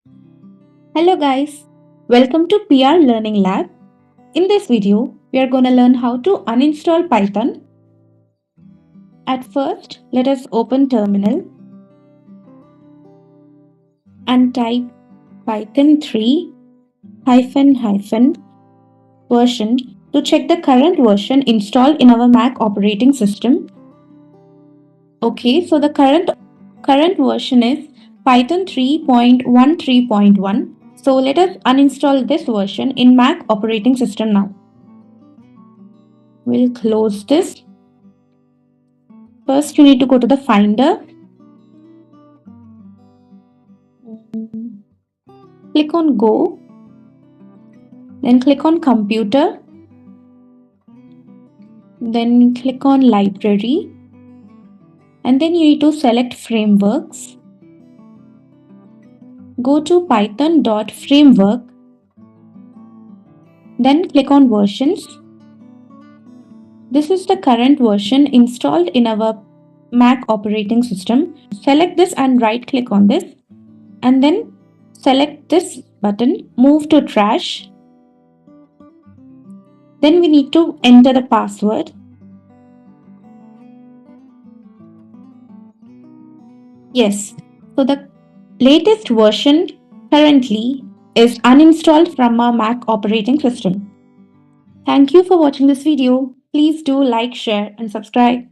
Hello guys, welcome to PR Learning Lab. In this video, we are going to learn how to uninstall Python. At first, let us open terminal and type python 3 hyphen hyphen version to check the current version installed in our Mac operating system. Okay, so the current version is Python 3.13.1. So let us uninstall this version in Mac operating system now. We'll close this. First, you need to go to the Finder. Click on Go. Then click on Computer. Then click on Library. And then you need to select Frameworks. Go to python.framework. Then click on Versions. This is the current version installed in our Mac operating system. Select this and right click on this. And then select this button, Move to Trash. Then we need to enter the password. Yes, so the latest version currently is uninstalled from our Mac operating system. Thank you for watching this video. Please do like, share and subscribe.